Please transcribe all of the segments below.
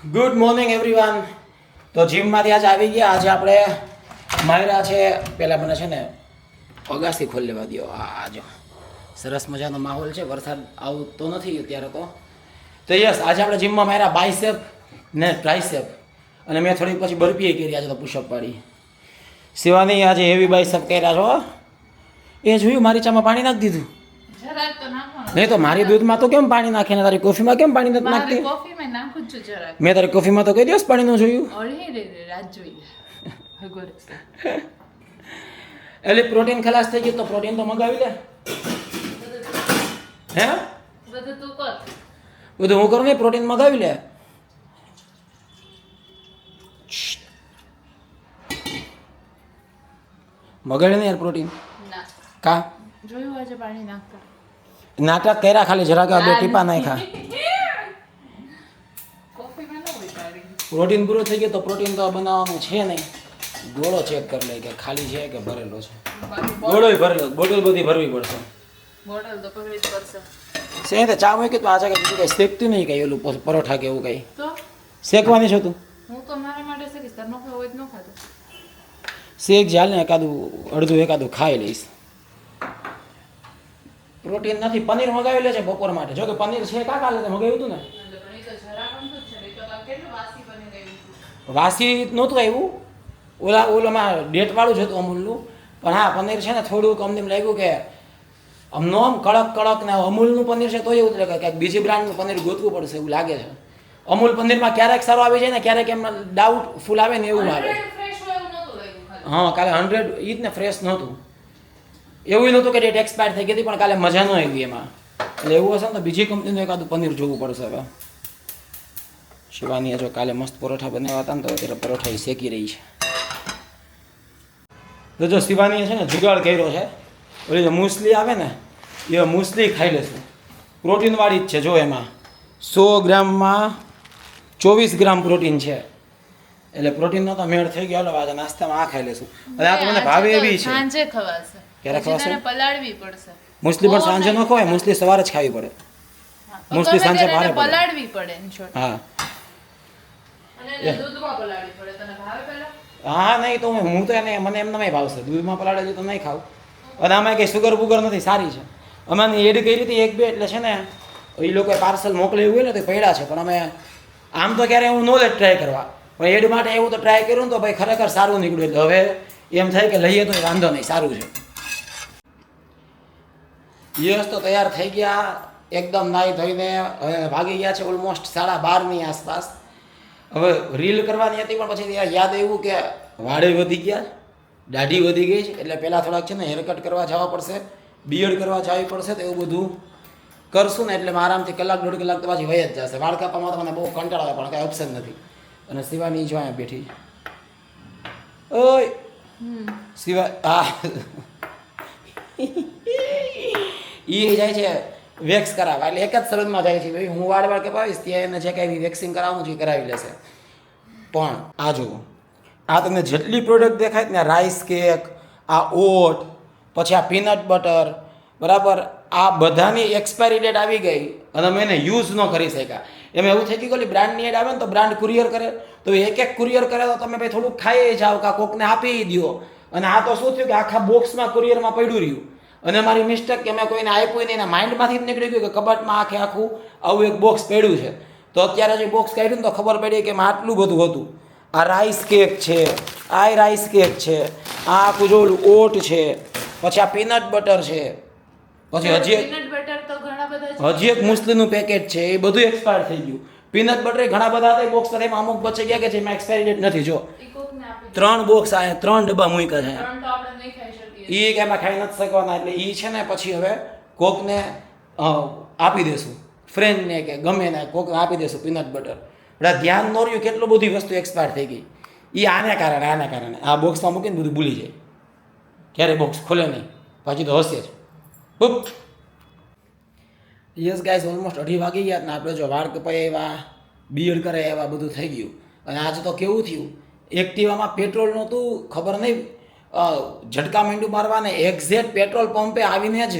Good morning everyone. તો જીમમાંથી આજે આવી ગયા. આજે આપણે માયરા છે. પહેલાં મને છે ને અગાસી ખોલી લેવા દો. આ જો સરસ મજાનો માહોલ છે. વરસાદ આવતો નથી અત્યારે તો યસ, આજે આપણે જીમમાં માર્યા બાયસેપ ને ટ્રાયસેપ, અને મેં થોડીક પછી બરપીએ કરી. આજે તો પુશઅપ પાડી. શિવાની આજે હેવી બાયસેપ કર્યા છો. એ જોયું, મારી ચામાં પાણી નાખી દીધું. નહીં તો મારી દૂધમાં તો કેમ પાણી નાખે ને તારી કોફીમાં કેમ પાણી નથી નાખતી? મેં તારી કોફીમાં તો કઈ દિવસ પાણી ન જોયું. એટલે પ્રોટીન ખલાસ થઈ ગયું તો પ્રોટીન તો મગાવી લે. હે બધું હું કરું ને, પ્રોટીન મગાવી લે. મગાડે ને યાર પ્રોટીન. કા જોયું આજે પાણી નાખતા નાટક કર્યા, ખાલી જરાક બે ટીપા નાખ્યા. પ્રોટીન પૂરો થઈ ગયો તો પ્રોટીન તો બનાવવાનું છે નહીં. ગોળો ચેક કરી લે કે ખાલી છે કે ભરેલો છે. ગોળો ભરેલો, બોટલ બધી ભરવી પડશે. બોટલ તો પકડી જ પડશે. સે તો ચા મૂકી તો આજે કઈ શેકતી નહીં, કઈ ઓલું પરોઠા કે એવું કઈ તો શેકવાની છો તું? હું તો મારા માટે શેકીશ, તાર નો ખાવ હોય તો નો ખાતો. શેક જાલ ને એકાદું અડધું એકાદું ખાઈ લઈશ. પ્રોટીન નથી, પનીર મગાવી લે છે બપોર માટે. જો કે પનીર છે કા કાલે મગાવ્યું હતું ને. વાસી નહોતું આવ્યું, ઓલામાં ડેટ વાળું જ હતું અમૂલનું. પણ હા, પનીર છે ને થોડુંક અમને એમ લાગ્યું કે આમનો આમ કડક ને અમૂલનું પનીર છે તો એવું જ લાગે કે બીજી બ્રાન્ડનું પનીર ગોતવું પડશે એવું લાગે છે. અમૂલ પનીરમાં ક્યારેક સારું આવી જાય ને ક્યારેક એમ ડાઉટ ફૂલ આવે ને એવું આવે. હા, કાલે 100 ઈ જ ને ફ્રેશ નહોતું. એવું નહોતું કે ડેટ એક્સપાયર થઈ ગઈ હતી, પણ કાલે મજા ન આવી એમાં. એટલે એવું હશે ને તો બીજી કંપનીનું એકાદું પનીર જોવું પડશે હવે. શિવાની જો કાલે મસ્ત પરોઠા બનાવ્યા હતા ને તો અત્યારે પરોઠા શેકી રહી છે. તો જો શિવાનીએ છે ને જુગાડ કર્યો છે. ઓલી જે મૂસલી આવે ને એ મૂસલી ખાઈ લેશું. પ્રોટીનવાળી જ છે. જો એમાં 100 ગ્રામમાં 24 ગ્રામ પ્રોટીન છે. એટલે પ્રોટીનનો તો મેળ થઈ ગયો. આજે નાસ્તામાં આ ખાઈ લેશું. અને આ તો મને ભાવે એવી છે. સાંજે ખવાશે. ક્યારે ખવાશે? પલાળવી પડશે. મૂસલી પણ સાંજે ન ખવાય, મૂસલી સવારે જ ખાવી પડે. મૂસલી સાંજે ભારે પડે. પલાળવી પડે ઇન શોર્ટ. હા, અને દૂધમાં પલાળવી પડે. તને ભાવે પેલા? હા, નહીં તો હું તો એને મને એમ નહીં ભાવશે. દૂધમાં પલાળેલી તો નહીં ખાવું. અને આમાં કંઈ સુગર બુગર નથી, સારી છે. અમે એડ કરી હતી 1-2 એટલે છે ને એ લોકોએ પાર્સલ મોકલેલું હોય ને તો પડ્યા છે. પણ અમે આમ તો ક્યારે હું ન લે ટ્રાય કરવા, પણ એડ માટે એવું તો ટ્રાય કર્યું ને તો ભાઈ ખરેખર સારું નીકળ્યું. એટલે હવે એમ થાય કે લઈએ તો વાંધો નહીં, સારું છે. યસ, તો તૈયાર થઈ ગયા એકદમ નાહી ધોઈને. હવે ભાગી ગયા છે ઓલમોસ્ટ 12:30 આસપાસ. હવે રીલ કરવાની હતી પણ પછી યાદ આવ્યું કે વાળે વધી ગયા, દાઢી વધી ગઈ છે. એટલે પહેલાં થોડાક છે ને હેરકટ કરવા જવા પડશે, બિયર્ડ કરવા જવી પડશે. તો એવું બધું કરશું ને એટલે આરામથી 1-1.5 કલાક તો પાછી વહી જ જશે. વાળ કાપવામાં તો મને બહુ કંટાળો આવે પણ કાંઈ ઓપ્શન નથી. અને શિવાની જો અહીંયા બેઠી. ઓય શિવા, હા એ જાય છે વેક્સ કરાવવા. એટલે એક જ શરતમાં જાય છે, ભાઈ હું વાળ કપાવીશ ત્યાં એને જે કાંઈ વેક્સિંગ કરાવવું છે એ કરાવી લેશે. પણ આ જુઓ, આ તમને જેટલી પ્રોડક્ટ દેખાય ને, રાઈસ કેક, આ ઓટ, પછી આ પીનટ બટર, બરાબર, આ બધાની એક્સપાયરી ડેટ આવી ગઈ અને અમે એને યુઝ ન કરી શક્યા. એમાં એવું થઈ ગયું કે બ્રાન્ડની એડ આવે ને તો બ્રાન્ડ કુરિયર કરે, તો એક કુરિયર કરે તો તમે ભાઈ થોડુંક ખાઈ જાઓ કાં કોકને આપી દો. અને આ તો શું થયું કે આખા બોક્સમાં કુરિયરમાં પડ્યું રહ્યું. અને મારી મિસ્ટેક કે મેં કોઈને આપ્યું નહીં, એના માઇન્ડમાંથી જ નીકળી ગયું કે કબાટમાં આખું આવું એક બોક્સ પડ્યું છે. તો અત્યારે જે બોક્સ કાઢ્યું ને તો ખબર પડી કે આટલું બધું હતું. આ રાઈસ કેક છે, આ રાઈસ કેક છે, આ આખું જો ઓટ છે, પછી આ પીનટ બટર છે, પછી હજી એક મુસ્લીનું પેકેટ છે. એ બધું એક્સપાયર થઈ ગયું. પીનટ બટર ઘણા બધા હતા બોક્સ, એમાં અમુક બચી ગયા કે જેમાં એક્સપાયરી ડેટ નથી. જો 3 બોક્સ આ 3 ડબ્બા મૂક્યા છે. એ કે એમાં ખાઈ નથી શકવાના. એટલે એ છે ને પછી હવે કોકને આપી દેશું, ફ્રેન્ડને કે ગમે ને કોકને આપી દેશું પીનટ બટર. એટલે ધ્યાન ન રહ્યું કેટલું બધી વસ્તુ એક્સપાયર થઈ ગઈ. એ આને કારણે આ બોક્સમાં મૂકીને બધું ભૂલી જાય. ક્યારે બોક્સ ખોલે નહીં, પાછી તો હશે જ. યસ ગાઈઝ, ઓલમોસ્ટ 2:30 વાગી ગયા ને આપણે જો વાળ કપાય એવા, બિયર્ડ કરે એવા બધું થઈ ગયું. અને આજે તો કેવું થયું, એક્ટિવામાં પેટ્રોલ નહોતું, ખબર નહીં ઝટકા માંડું મારવા ને એક્ઝેક્ટ પેટ્રોલ પંપે આવીને જ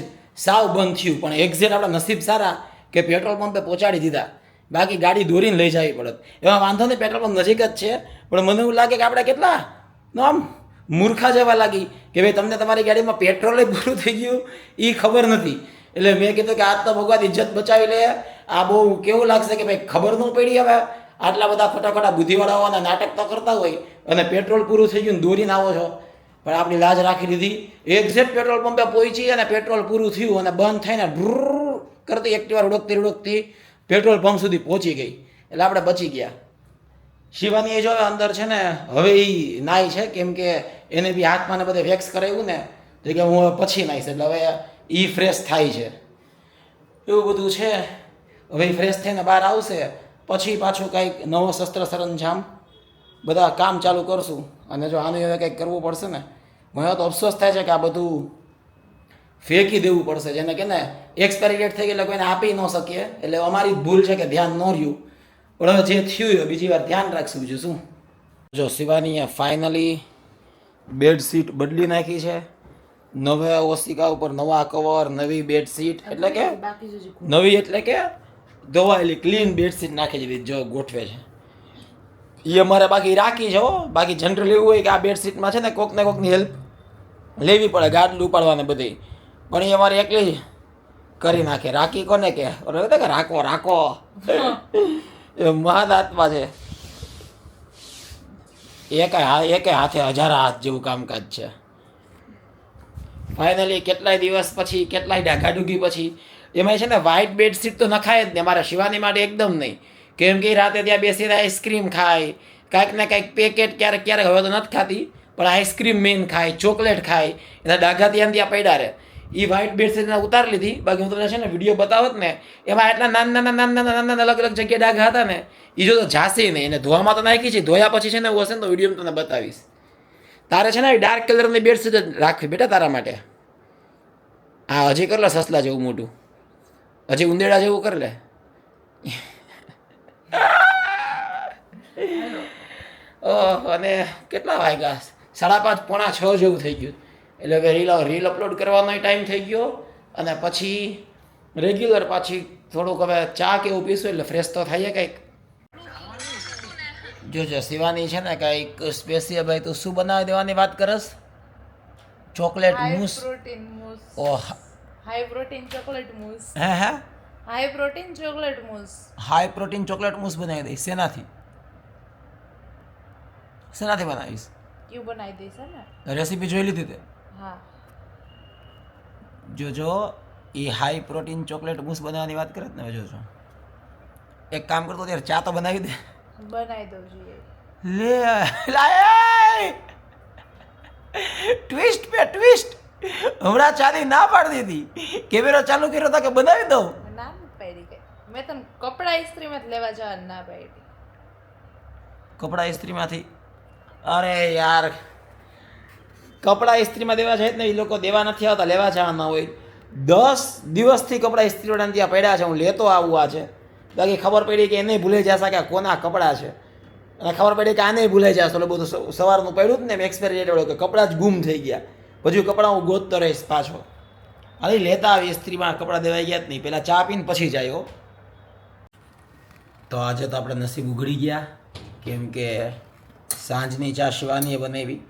સાવ બંધ થયું. પણ એક્ઝેક્ટ આપણા નસીબ સારા કે પેટ્રોલ પંપે પહોંચાડી દીધા. બાકી ગાડી દોરીને લઈ જવી પડત. એમાં વાંધો નહીં, પેટ્રોલ પંપ નજીક જ છે, પણ મને એવું લાગે કે આપણે કેટલા આમ મૂર્ખા જેવા લાગી કે ભાઈ તમને તમારી ગાડીમાં પેટ્રોલ પૂરું થઈ ગયું એ ખબર નથી. એટલે મેં કીધું કે આજ તો ભગવાન ઇજ્જત બચાવી લે. આ બહુ કેવું લાગશે કે ભાઈ ખબર ન પડી હવે આટલા બધા ખોટા બુદ્ધિવાળાઓના નાટક તો કરતા હોય અને પેટ્રોલ પૂરું થઈ ગયું ને દોરીને આવો છો. પણ આપણી લાજ રાખી લીધી. એક્ઝેક્ટ પેટ્રોલ પંપે પહોંચી અને પેટ્રોલ પૂરું થયું અને બંધ થઈને ડ્રુર કરતી એક્ટિવા રૂડકતી પેટ્રોલ પંપ સુધી પહોંચી ગઈ. એટલે આપણે બચી ગયા. શિવાની એ જો અંદર છે ને હવે એ નાય છે, કેમ કે એને બી હાથમાં ને બધે વેક્સ કરાવ્યું ને તો કે હું હવે પછી નાહીશ, એટલે હવે એ ફ્રેશ થાય છે. એવું બધું છે. હવે એ ફ્રેશ થઈને બહાર આવશે પછી પાછું કંઈક નવો શસ્ત્ર સરંજામ બધા કામ ચાલુ કરશું. અને જો આનું હવે કંઈક કરવું પડશે ને, મને તો અફસોસ થાય છે કે આ બધું ફેંકી દેવું પડશે, જેને કે ને એક્સપાયરી ડેટ થઈ ગઈ એટલે કોઈને આપી ન શકીએ. એટલે અમારી ભૂલ છે કે ધ્યાન ન રહ્યું, પણ હવે જે થયું એ બીજી વાર ધ્યાન રાખશું. બીજું શું. જો શિવાનીએ ફાઇનલી બેડશીટ બદલી નાખી છે. નવા ઓશિકા ઉપર નવા કવર, નવી બેડશીટ, એટલે કે બાકી જો નવી એટલે કે ધોવાયેલી ક્લીન બેડશીટ નાખી દીધી. જો ગોઠવે છે એ અમારે બાકી રાખી છે હો. બાકી જનરલ એવું હોય કે આ બેડશીટમાં છે ને કોકને કોકની હેલ્પ લેવી પડે, ગાડલું ઉપાડવાને બધી, પણ એ અમારે એકલી કરી નાખે. રાખી કોને કે રાખો એ મહાન આત્મા છે. એકે હાથે હજાર હાથ જેવું કામકાજ છે. ફાઇનલી કેટલાય દિવસ પછી, કેટલાય ડાઘાડુઘી પછી, એમાં છે ને વ્હાઇટ બેડશીટ તો નખાય જ નહીં અમારા શિવાની માટે, એકદમ નહીં. કેમ કે રાતે ત્યાં બેસીને આઈસ્ક્રીમ ખાય, કાંઈક ને કાંઈક પેકેટ ક્યારેક હવે તો નથી ખાતી, પણ આઈસ્ક્રીમ મેન ખાય, ચોકલેટ ખાય, એના ડાઘા ત્યાં પડ્યા રહે. એ વ્હાઇટ બેડશીટને ઉતારી લીધી. બાકી હું તમને છે ને વિડીયો બતાવત ને, એમાં એટલા નાના અલગ અલગ જગ્યાએ ડાઘા હતા ને, એ જો તો જાશે નહીં. એને ધોવામાં તો નાખી છે, ધોયા પછી છે ને એવું હશે ને તો વિડીયો તમને બતાવીશ. તારે છે ને ડાર્ક કલરની બેડશીટ જ રાખવી બેટા તારા માટે. હા હજી કર લે સસલા જેવું મોટું, હજી ઉંદેડા જેવું કર લે. અને કેટલા વાગ્યા? 5:30 પોણા 6 જેવું થઈ ગયું. એટલે હવે રીલ અપલોડ કરવાનો ટાઈમ થઈ ગયો. અને પછી રેગ્યુલર પાછી થોડુંક હવે ચા કે એવું પીશું એટલે ફ્રેશ તો થાય કંઈક. જોજો શિવાની છે ને કંઈક સ્પેશિયલ. ભાઈ તું શું બનાવી દેવાની વાત કરસ? Chocolate mousse. Protein mousse. Oh high protein chocolate mousse. Hey high protein chocolate mousse. High protein chocolate mousse બનાવી દઈશ. શેનાથી બનાવીશ? ક્યુ બનાવી દઈશ ને. રેસીપી જોઈ લીધી તે? હા. જોજો એ હાઈ પ્રોટીન ચોકલેટ મૂસ બનાવવાની વાત કરે ને. જોજો એક કામ કરતો ત્યારે ચા તો બનાવી દે. બનાવી દઉં જોઈએ. લે લાય ટ્વિસ્ટ પે ટ્વિસ્ટ. હમણાં ચાની ના પાડી દીધી, કેમેરો ચાલુ કર્યો હતો કે બનાવી દઉં. ના પાડી ગઈ. મેં તને કપડા ઇસ્ત્રીમાં જ લેવા જવાનું ના પાડી. કપડા ઇસ્ત્રીમાંથી? અરે યાર કપડા ઇસ્ત્રીમાં દેવા જાય ને એ લોકો દેવા નથી આવતા, લેવા જવાના હોય. 10 દિવસથી કપડા ઇસ્ત્રીવાળાને ત્યાં પડ્યા છે. હું લેતો આવું આ છે. બાકી ખબર પડી કે એને ભૂલાઈ જશે કે આ કોના કપડાં છે, અને ખબર પડી કે આને ભૂલાઈ જશે. એટલે બધું સવારનું પડ્યું જ ને એમ એક્સપાયરી ડેટ કે કપડાં જ ગુમ થઈ ગયા. પછી કપડાં હું ગોતતો રહીશ પાછો. અરે લેતા આવી ઇસ્ત્રીમાં કપડાં દેવાઈ ગયા જ નહીં. પહેલાં ચા પીને પછી જાય હો. તો આજે તો આપણે નસીબ ઉઘડી ગયા, કેમ કે સાંજની ચા શિવાનીએ બનાવી.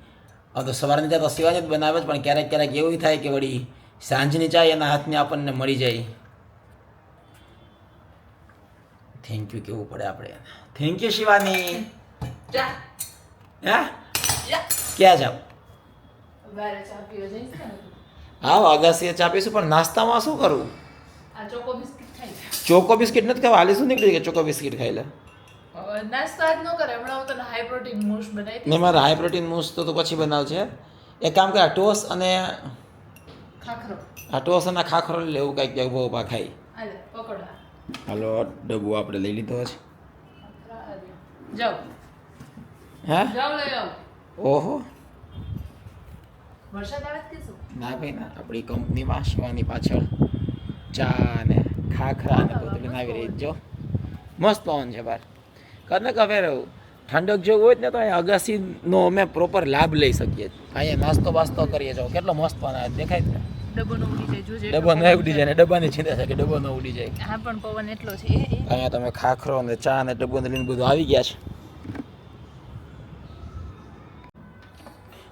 હવે તો સવારની ચા તો શિવાની જ બનાવે જ, પણ ક્યારેક ક્યારેક એવું થાય કે વળી સાંજની ચા એના હાથની આપણને મળી જાય. થેન્ક યુ કેવું પડે આપણે. Thank you Shivani. ચા. હા ક્યાં જાવ? બારે ચા પીવા જઈશ ને. હા અગાસીએ ચા પીશું, પણ નાસ્તામાં શું કરવું? આ ચોકો બિસ્કિટ ખાઈ. ચોકો બિસ્કિટ નથી ખાવા. હાલી શું નીકળી કે ચોકો બિસ્કિટ ખાઈ લે? નાસ્તો આજ ન કરે. હમણાં હું તને હાઈ પ્રોટીન મૂસ બનાવી ને મારે હાઈ પ્રોટીન મૂસ તો પછી બનાવશે. એક કામ કરે, ટોસ અને ખાખરો. આ ટોસ અને ખાખરો લેવું કાંઈક ઉભા ઉભા ખાઈ. હાલે પકોડા. હાલો ડબ્બુ આપણે લઈ લીધો છે. જાઓ હા જાઓ લઈ આવો. ઓહો વરસાદ આવે કે શું? ના ભાઈ ના, આપણી કંપનીમાં શિવાની પાછળ ચા ને ખાખરા ને બધું બનાવી રહી જો. મસ્ત પવન છે બહાર. કરને હવે રહું ઠંડક જેવું હોય ને તો અહીંયા અગાસીનો અમે પ્રોપર લાભ લઈ શકીએ. અહીંયા નાસ્તો બાસ્તો કરીએ જાઓ. કેટલો મસ્ત પવન આવે દેખાય છે. ડબ્બો ન ઉડી જાય જોજે. ડબ્બો ન ઉડી જાય ને ડબ્બાની ચિંતા છે કે ડબ્બો ન ઉડી જાય. હા પણ પવન એટલો છે એ અહીંયા તમે ખાખરો અને ચા ને ડબ્બો ને લઈને બધું આવી ગયા છે.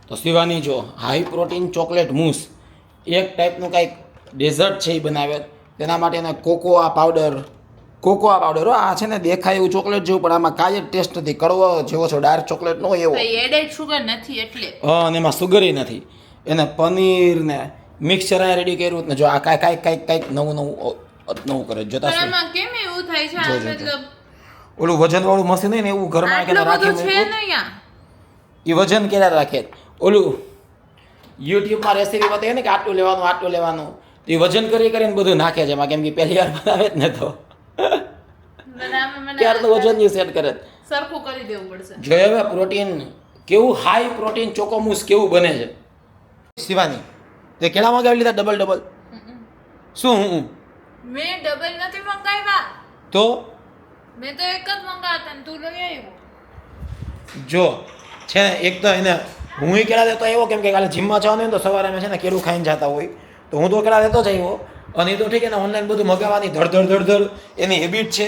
તો શિવાની જો હાઈ પ્રોટીન ચોકલેટ મૂસ એક ટાઈપનું કાંઈક ડેઝર્ટ છે એ બનાવે. તેના માટે એને કોકોઆ પાવડર આ છે ને દેખાય એવું ચોકલેટ જેવું પણ આમાં કાંઈ જ ટેસ્ટ નથી. કડવો જેવો છે ડાર્ક ચોકલેટ નો હોય એવો. એડેડ સુગર નથી એટલે. હા અને એમાં સુગર નથી. એને પનીર ને મિક્સચર આ રેડી કર્યું ને જો આ કાંઈક નવું કરે જોતા પણ આમાં કેમ એવું થાય છે આ મતલબ ઓલું વજનવાળું મશીન હોય ને એવું ઘરમાં આટલું બધું છે રાખી ને યા એ વજન ક્યારે રાખે. ઓલું યુટ્યુબમાં રેસીપી બતાવે ને કે આટલું લેવાનું તો એ વજન કરીને બધું નાખે છે એમાં કેમ કે પહેલી વાર બનાવે જ ને તો ત્યારનું વજન સેટ કરે. સરખું કરી દેવું પડશે. જોઈએ હવે પ્રોટીન કેવું હાઈ પ્રોટીન ચોકોમૂસ કેવું બને છે. શિવાની તે કેળા મંગાવી લીધા ડબલ શું મેં ડબલ નથી મંગાવ્યા તો મેં તો એક જ મંગાવતા ને તું લઈ આવ્યો. જો છે ને એક તો એને હું કેળા દેતો આવ્યો કેમ કે કાલે જીમમાં જવાનું હોય ને તો સવારે અમે છે ને કેળું ખાઈને જતા હોય તો હું તો કેળા દેતો જ આવ્યો. અને એ તો ઠીક એને ઓનલાઈન બધું મગાવવાની ધડ એની હેબિટ છે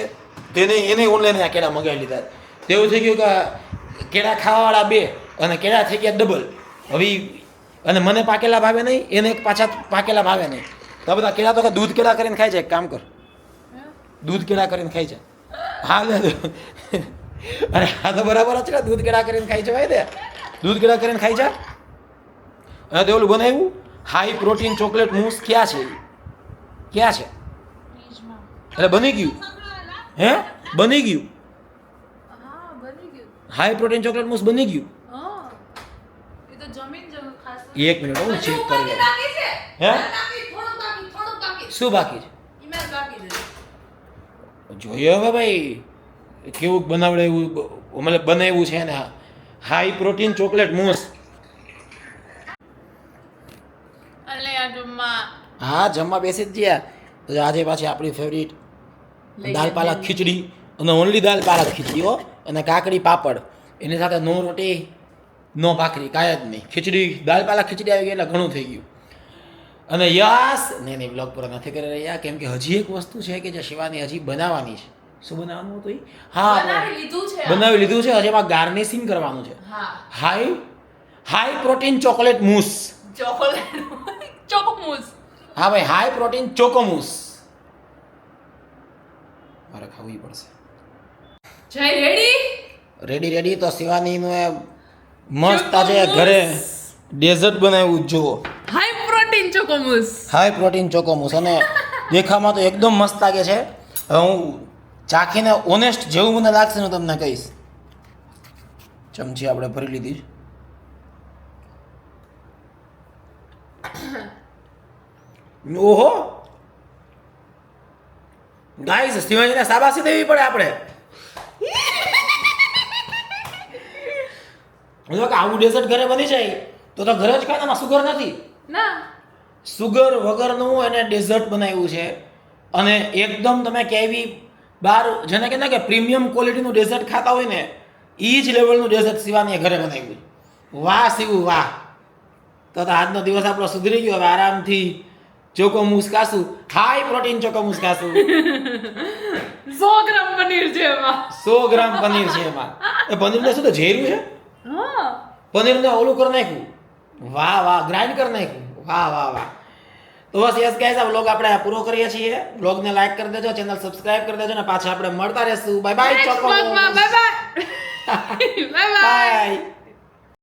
એને ઓનલાઈન આ કેળા મગાવી લીધા. તેવું થઈ ગયું કે કેળા ખાવાવાળા 2 અને કેળા થઈ ગયા ડબલ. હવે અને મને પાકેલા ભાવે નહીં એને પાછા પાકેલા ભાવે નહીં. તો બધા કેળા તો દૂધ કેળા કરીને ખાય છે. એક કામ કર દૂધ કેળા કરીને ખાય છે. હા અરે હા તો બરાબર જ છે દૂધ કેળા કરીને ખાઈ છે ભાઈ દે દૂધ કેળા કરીને ખાઈ છે. અને તે ઓલું બનાવ્યું હાઈ પ્રોટીન ચોકલેટ મૂસ ક્યાં છે એટલે બની ગયું બની ગયું હાઈ પ્રોટીન ચોકલેટ મૂસ બની ગયું. એ તો જમીન ખાસ. એક મિનિટ હું ચેક કરી લઉં. હે શું બાકી છે જોઈએ હવે ભાઈ કેવું બનાવડે એવું મતલબ બનાવ્યું છે ને હાઈ પ્રોટીન ચોકલેટ મૂસ. અલે આ જમવા હા જમવા બેસી જ ગયા. તો આજે પાછી આપણી ફેવરિટ દાલ પાલક ખીચડી અને ઓનલી દાલ પાલક ખીચડી હો અને કાકડી પાપડ એની સાથે નો રોટી નો ભાખરી કાંઈ જ નહીં ખીચડી દાલ પાલક ખીચડી આવી ગઈ એટલે ઘણું થઈ ગયું. અને યસ નહીં બ્લોગ પર નથી કરી રહ્યા કેમ કે હજી એક વસ્તુ છે કે જે શિવાની હજી બનાવવાની છે. શું બનાવવાનું હતું હા બનાવી લીધું છે. હજી એમાં ગાર્નિશિંગ કરવાનું છે. High protein chocolate mousse choco mousse. હા ભાઈ હાઈ પ્રોટીન ચોકોમૂસ મારે ખાવું પડશે. જય રેડી તો શિવાનીનું એ મસ્ત આજે ઘરે ડેઝર્ટ બનાવ્યું જુઓ હાઈ પ્રોટીન ચોકોમૂસ અને દેખામાં તો એકદમ મસ્ત લાગે છે. હવે હું ચાખીને ઓનેસ્ટ જેવું મને લાગશે ને તમને કહીશ. ચમચી આપણે ભરી લીધી ઓહો ગાઈસ શિવાજીને શાબાશી દેવી પડે આપણે. જો કે આવું ડેઝર્ટ ઘરે બની જાય તો ઘરે જ ખાય એમાં સુગર નથી ના સુગર વગરનું એને ડેઝર્ટ બનાવ્યું છે. અને એકદમ તમે કેવી બહાર જેને કે ના કે પ્રીમિયમ ક્વોલિટીનું ડેઝર્ટ ખાતા હોય ને એ જ લેવલનું ડેઝર્ટ શિવાનીએ ઘરે બનાવ્યું. વાહ શિવ વાહ. તો આજનો દિવસ આપણો સુધરી ગયો. હવે આરામથી ચોકોમૂસ ખાશું હાઈ પ્રોટીન ચોકોમૂસ ખાશું. 100 ગ્રામ પનીર છે એમાં 100 ગ્રામ પનીર છે એમાં. એ પનીરને શું તો ઝેરું છે પનીરને ઓલું કરી નાખ્યું. વાહ ગ્રાઇન્ડ કરી નાખ્યું. વાહ તો બસ યસ ગાઈસ આ વ્લોગ આપણે પૂરો કરીએ છીએ. વ્લોગને લાઈક કરી દેજો ચેનલ સબસ્ક્રાઇબ કરી દેજો ને પાછા આપણે મળતા રહેશું. Bye bye choco mousse. Bye bye by